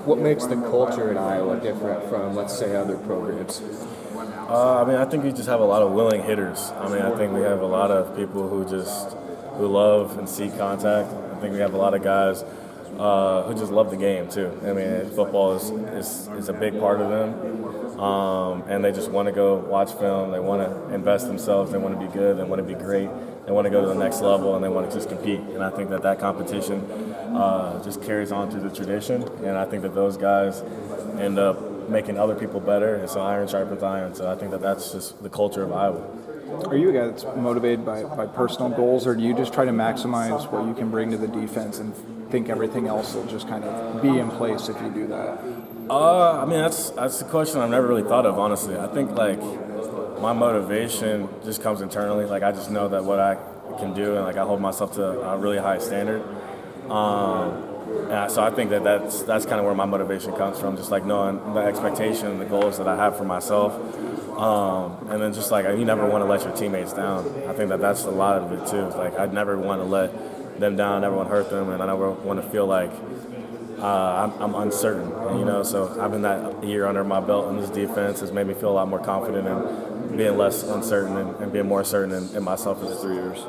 What makes the culture in Iowa different from, let's say, other programs? I think we just have a lot of willing hitters. I think we have a lot of people who love and seek contact. I think we have a lot of guys who just love the game too. Football is a big part of them, and they just want to go watch film. They want to invest themselves. They want to be good. They want to be great. They want to go to the next level, and they want to just compete. And I think that competition just carries on through the tradition. And I think that those guys end up making other people better. And so iron sharpens iron. So I think that that's just the culture of Iowa. Are you a guy that's motivated by personal goals, or do you just try to maximize what you can bring to the defense and think everything else will just kind of be in place if you do that? That's the question I've never really thought of, honestly. I think, my motivation just comes internally. I just know that what I can do, and, I hold myself to a really high standard. So I think that's kind of where my motivation comes from, just, knowing the expectation and the goals that I have for myself. And then just, you never want to let your teammates down. I think that's a lot of it, too. I never want to let them down, never want to hurt them, and I never want to feel like I'm uncertain, So having that year under my belt in this defense has made me feel a lot more confident in being less uncertain and being more certain in myself in the 3 years.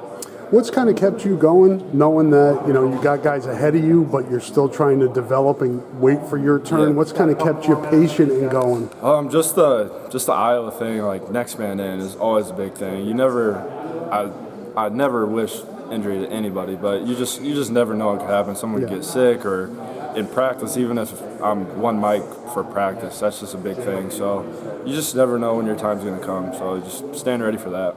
What's kind of kept you going, knowing that, you got guys ahead of you, but you're still trying to develop and wait for your turn? Yeah. What's kind of kept you patient and going? Just the Iowa thing, next man in is always a big thing. I never wish injury to anybody, but you just never know what could happen. Someone could get sick, or in practice, even if I'm one mic for practice, that's just a big thing. So you just never know when your time's going to come. So just stand ready for that.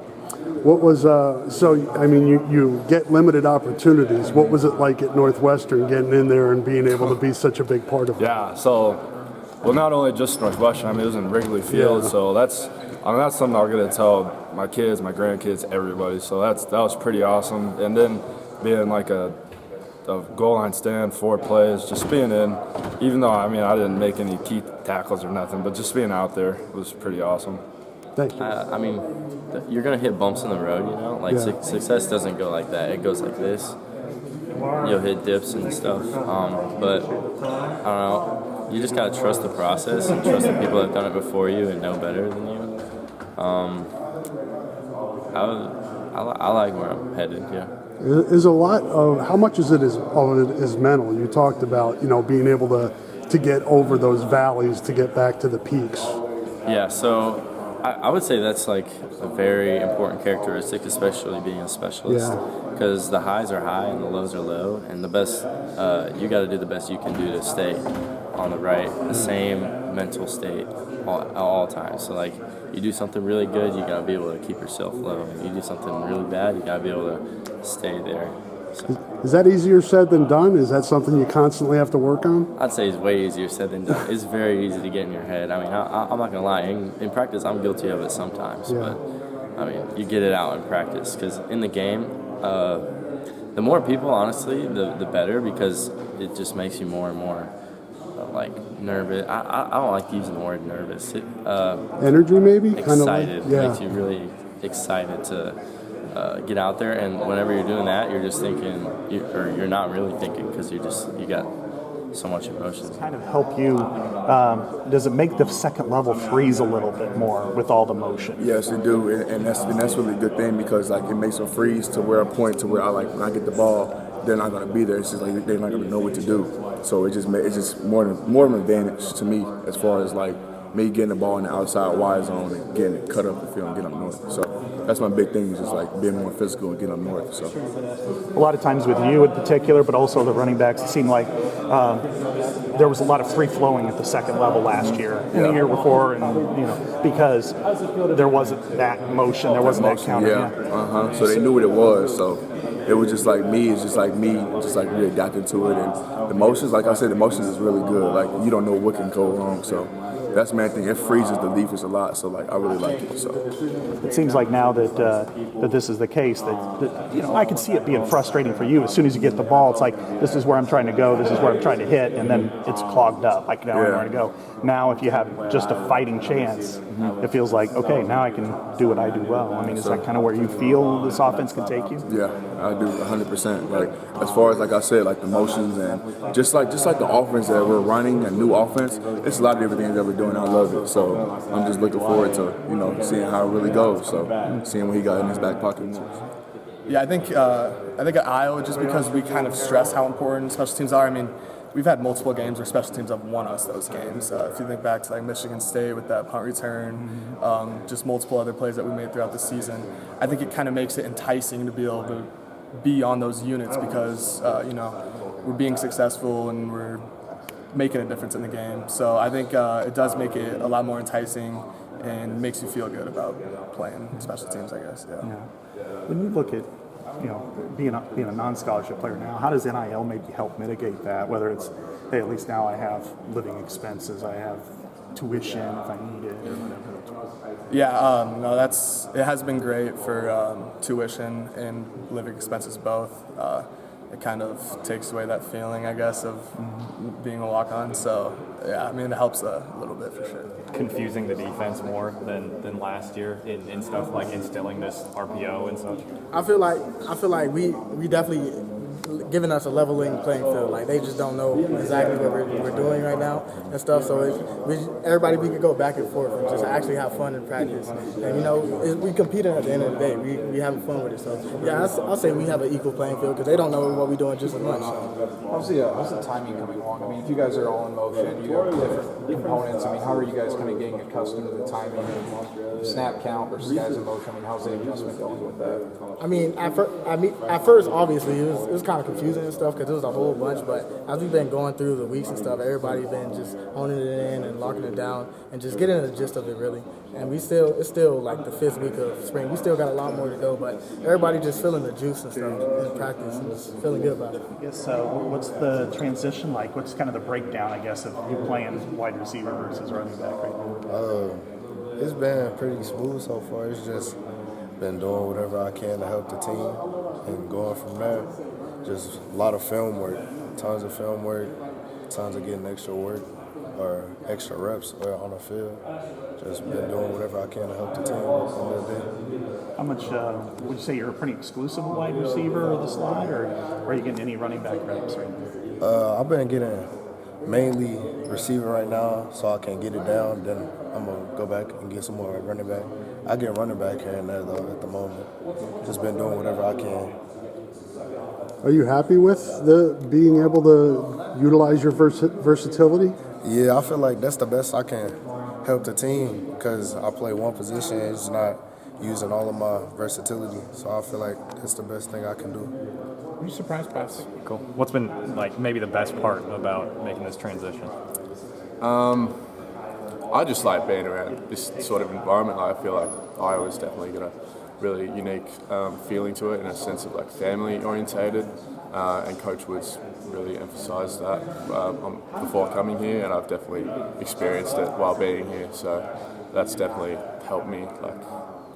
What was you get limited opportunities. What was it like at Northwestern getting in there and being able to be such a big part of it? Yeah. Well, not only just Northwestern. It was in Wrigley Field. Yeah. So that's something I'm going to tell my kids, my grandkids, everybody. So that was pretty awesome. And then being a goal line stand, 4 plays, just being in, even though I didn't make any key tackles or nothing, but just being out there was pretty awesome. Thank you. You're gonna hit bumps in the road, Success doesn't go like that. It goes like this. You'll hit dips and stuff, but I don't know. You just gotta trust the process and trust the people that have done it before you and know better than you. I like where I'm headed. Yeah. Is a lot of how much is it is mental? You talked about being able to get over those valleys to get back to the peaks. Yeah, so I would say that's a very important characteristic, especially being a specialist, because the highs are high and the lows are low, and the best you got to do the best you can do to stay on the same mental state at all times. So you do something really good, you got to be able to keep yourself low. And you do something really bad, you got to be able to stay there. So. Is that easier said than done? Is that something you constantly have to work on? I'd say it's way easier said than done. It's very easy to get in your head. I'm not going to lie. In practice, I'm guilty of it sometimes. Yeah. But, you get it out in practice. Because in the game, the more people, honestly, the better, because it just makes you more and more, nervous. I don't like using the word nervous. Energy, maybe? Excited. Makes you really excited to get out there, and whenever you're doing that, you're just thinking, you're not really thinking, because you got so much emotion. Does it kind of help you? Does it make the second level freeze a little bit more with all the motion? Yes, it do, and that's really a good thing, because it makes them freeze to where a point to where when I get the ball, they're not going to be there. It's just they're not going to know what to do. So it's just more of an advantage to me, as far as me getting the ball in the outside wide zone and getting it cut up the field and getting up north. So that's my big thing, is just being more physical and getting up north. So a lot of times with you in particular, but also the running backs, it seemed like there was a lot of free flowing at the second level last year and the year before, and because there wasn't that motion, there wasn't that counter. Yeah. So they knew what it was. So it was just me. It's just me, really adapting to it. And the motions, like I said, the motions is really good. You don't know what can go wrong. So that's the main thing. It freezes the defense a lot. So I really like it. So it seems like now that this is the case, that I can see it being frustrating for you. As soon as you get the ball, it's this is where I'm trying to go. This is where I'm trying to hit, and then it's clogged up. I know where to go. Now, if you have just a fighting chance, it feels like, okay, now I can do what I do well. Is that kind of where you feel this offense can take you? Yeah. I do 100%. Like as far as like I said, like the motions and just like the offense that we're running, a new offense. It's a lot of different things that we're doing. I love it. So I'm just looking forward to seeing how it really goes. So seeing what he got in his back pocket. Yeah, I think at Iowa, just because we kind of stress how important special teams are. I mean, we've had multiple games where special teams have won us those games. If you think back to like Michigan State with that punt return, just multiple other plays that we made throughout the season, I think it kind of makes it enticing to be able to be on those units because we're being successful and we're making a difference in the game. So I think it does make it a lot more enticing and makes you feel good about playing special teams, I guess. Yeah. When you look at being a non-scholarship player now, how does NIL maybe help mitigate that? Whether it's, hey, at least now I have living expenses, I have tuition if I need it, or whatever. Yeah, no, it has been great for tuition and living expenses both. It kind of takes away that feeling, I guess, of being a walk-on. So, yeah, I mean, it helps a little bit for sure. Confusing the defense more than last year in stuff like instilling this RPO and such? I feel like we definitely giving us a leveling playing field. Like they just don't know exactly what we're doing right now and stuff. So everybody we could go back and forth and just actually have fun in practice. And we competing at the end of the day. We having fun with it. So yeah, I'll say we have an equal playing field because they don't know what we're doing just as much. How's the timing coming along? I mean, if you guys are all in motion, you have different components. I mean, how are you guys kind of getting accustomed to the timing and snap count versus guys in motion? I mean, how's the adjustment going with that? I mean, at first, obviously, it was kind of confusing and stuff because it was a whole bunch. But as we've been going through the weeks and stuff, everybody's been just honing it in and locking it down and just getting the gist of it really. And it's still like the 5th week of spring. We still got a lot more to go, but everybody just feeling the juice and stuff in practice and just feeling good about it. I guess what's the transition like? What's kind of the breakdown, I guess, of you playing wide receiver versus running back right now? It's been pretty smooth so far. It's just been doing whatever I can to help the team and going from there. Just a lot of film work, tons of film work, tons of getting extra work or extra reps on the field. Just been doing whatever I can to help the team on that day. How much would you say you're a pretty exclusive wide receiver of the slot, or are you getting any running back reps right now? I've been getting mainly receiver right now, so I can get it down. Then I'm gonna go back and get some more running back. I get running back here and there though at the moment. Just been doing whatever I can. Are you happy with being able to utilize your versatility? Yeah, I feel like that's the best I can help the team because I play one position and it's not using all of my versatility. So I feel like that's the best thing I can do. Are you surprised by this? Cool. What's been like maybe the best part about making this transition? I just like being around this sort of environment. I feel like Iowa's definitely got a really unique feeling to it in a sense of like family orientated, and Coach Woods really emphasised that before coming here, and I've definitely experienced it while being here. So that's definitely helped me like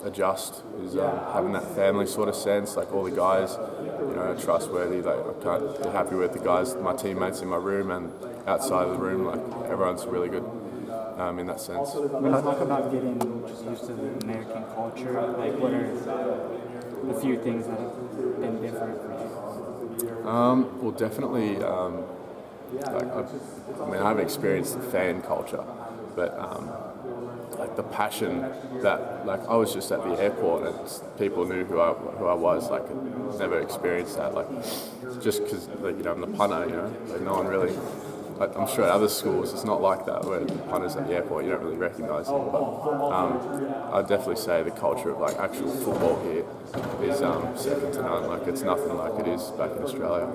adjust. Is having that family sort of sense, like all the guys, are trustworthy. Like I can't be happy with the guys, my teammates in my room and outside of the room. Like everyone's really good. In that sense. When you talk about getting just used to the American culture, like what are a few things that have been different for you? Well, definitely. I've experienced the fan culture, but like the passion that like I was just at the airport and people knew who I was. Like never experienced that. Like just because I'm the punter, like no one really. I'm sure at other schools it's not like that where the punters at the airport you don't really recognise them, but I'd definitely say the culture of like actual football here is second to none. Like it's nothing like it is back in Australia.